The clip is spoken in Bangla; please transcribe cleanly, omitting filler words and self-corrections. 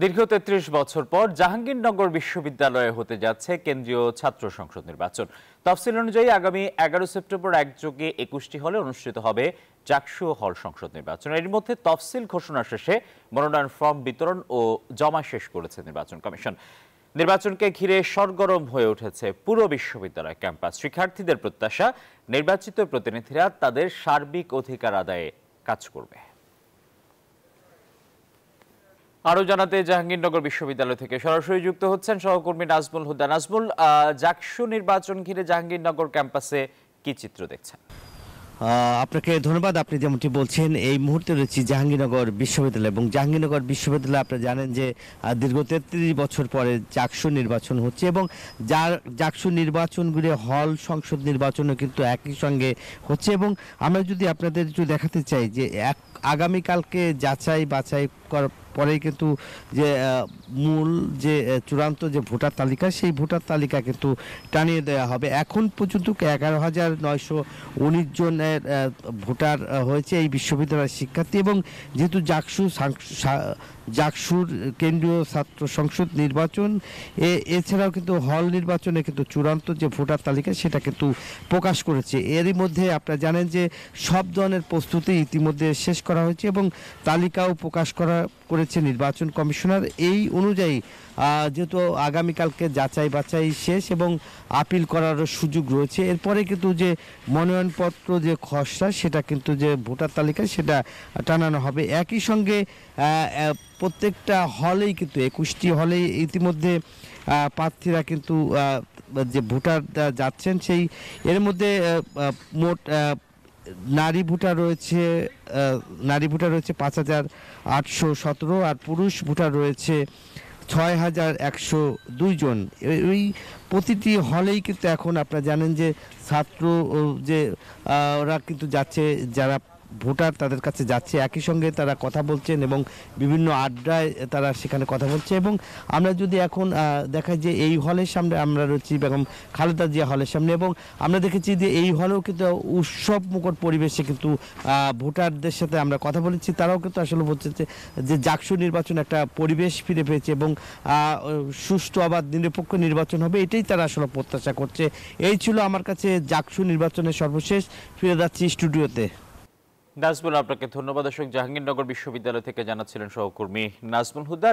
দীর্ঘ ৩৩ বছর পর জাহাঙ্গীরনগর বিশ্ববিদ্যালয়ে হতে যাচ্ছে কেন্দ্রীয় ছাত্র সংসদ নির্বাচন। তফসিল অনুযায়ী আগামী ১১ সেপ্টেম্বর একযোগে ২১টি হলে অনুষ্ঠিত হবে চাকসু হল সংসদ নির্বাচন। এর মধ্যে তফসিল ঘোষণা শেষে মনোনয়ন ফর্ম বিতরণ ও জমা শেষ করেছে নির্বাচন কমিশন। নির্বাচনকে ঘিরে সরগরম হয়ে উঠেছে পুরো বিশ্ববিদ্যালয় ক্যাম্পাস। শিক্ষার্থীদের প্রত্যাশা, নির্বাচিত প্রতিনিধিরা তাদের সার্বিক অধিকার আদায়ে কাজ করবে। আরো জানাতে জাহাঙ্গীরনগর বিশ্ববিদ্যালয় থেকে সরাসরি যুক্ত হচ্ছেন সহকর্মী নাজমুল হুদা। নাজমুল, জাকসু নির্বাচন ঘিরে জাহাঙ্গীরনগর ক্যাম্পাসে কি চিত্র দেখছেন? আপনাকে ধন্যবাদ। আপনি যেমনটি বলছেন, এই মুহূর্তে রয়েছি জাহাঙ্গীরনগর বিশ্ববিদ্যালয় এবং জাহাঙ্গীরনগর বিশ্ববিদ্যালয় আপনারা জানেন যে দীর্ঘ ৩৩ বছর পরে জাকসু নির্বাচন হচ্ছে এবং জাকসু নির্বাচনগুলি হল সংসদ নির্বাচনও কিন্তু একই সঙ্গে হচ্ছে। এবং আমরা যদি আপনাদের একটু দেখাতে চাই যে আগামীকালকে যাচাই বাছাই করার পরেই কিন্তু যে মূল যে চূড়ান্ত যে ভোটার তালিকা, সেই ভোটার তালিকা কিন্তু টানিয়ে দেওয়া হবে। এখন পর্যন্ত ১১,৯১৯ জনের ভোটার হয়েছে এই বিশ্ববিদ্যালয়ের শিক্ষার্থী। এবং যেহেতু জাকসুর কেন্দ্রীয় ছাত্র সংসদ নির্বাচন এছাড়াও কিন্তু হল নির্বাচনে কিন্তু চূড়ান্ত যে ভোটার তালিকা সেটা কিন্তু প্রকাশ করেছে। এরই মধ্যে আপনারা জানেন যে সব ধরনের প্রস্তুতি ইতিমধ্যে শেষ করা হয়েছে এবং তালিকাও প্রকাশ করেছে নির্বাচন কমিশনার। এই অনুযায়ী যেহেতু আগামীকালকে যাচাই বাছাই শেষ এবং আপিল করারও সুযোগ রয়েছে, এরপরে কিন্তু যে মনোনয়নপত্র যে খসড়া সেটা কিন্তু যে ভোটার তালিকা সেটা টানানো হবে। একই সঙ্গে প্রত্যেকটা হলেই কিন্তু ২১টি হলেই ইতিমধ্যে প্রার্থীরা কিন্তু যে ভোটার যাচ্ছেন, সেই এর মধ্যে মোট নারী ভোটার রয়েছে ৫,৮১৭ আর পুরুষ ভোটার রয়েছে ৬,১০২ জন। এই প্রতিটি হলেই কিন্তু এখন আপনারা জানেন যে ছাত্র যে ওরা কিন্তু যাচ্ছে, যারা ভোটার তাদের কাছে যাচ্ছে, একই সঙ্গে তারা কথা বলছেন এবং বিভিন্ন আড্ডায় তারা সেখানে কথা বলছে। এবং আমরা যদি এখন দেখাই যে এই হলের সামনে আমরা রয়েছি বেগম খালেদা জিয়া হলের সামনে, এবং আমরা দেখেছি যে এই হলেও কিন্তু উৎসব মুখর পরিবেশে কিন্তু ভোটারদের সাথে আমরা কথা বলেছি। তারাও কিন্তু আসলে বলছে যে জাকসু নির্বাচন একটা পরিবেশ ফিরে পেয়েছে এবং সুষ্ঠু আবার নিরপেক্ষ নির্বাচন হবে, এটাই তারা আসলে প্রত্যাশা করছে। এই ছিল আমার কাছে জাকসু নির্বাচনের সর্বশেষ। ফিরে যাচ্ছি স্টুডিওতে। নাজমুল, আপনাকে ধন্যবাদ। দর্শক, জাহাঙ্গীরনগর বিশ্ববিদ্যালয় থেকে জানাচ্ছিলেন সহকর্মী নাজমুল হুদা।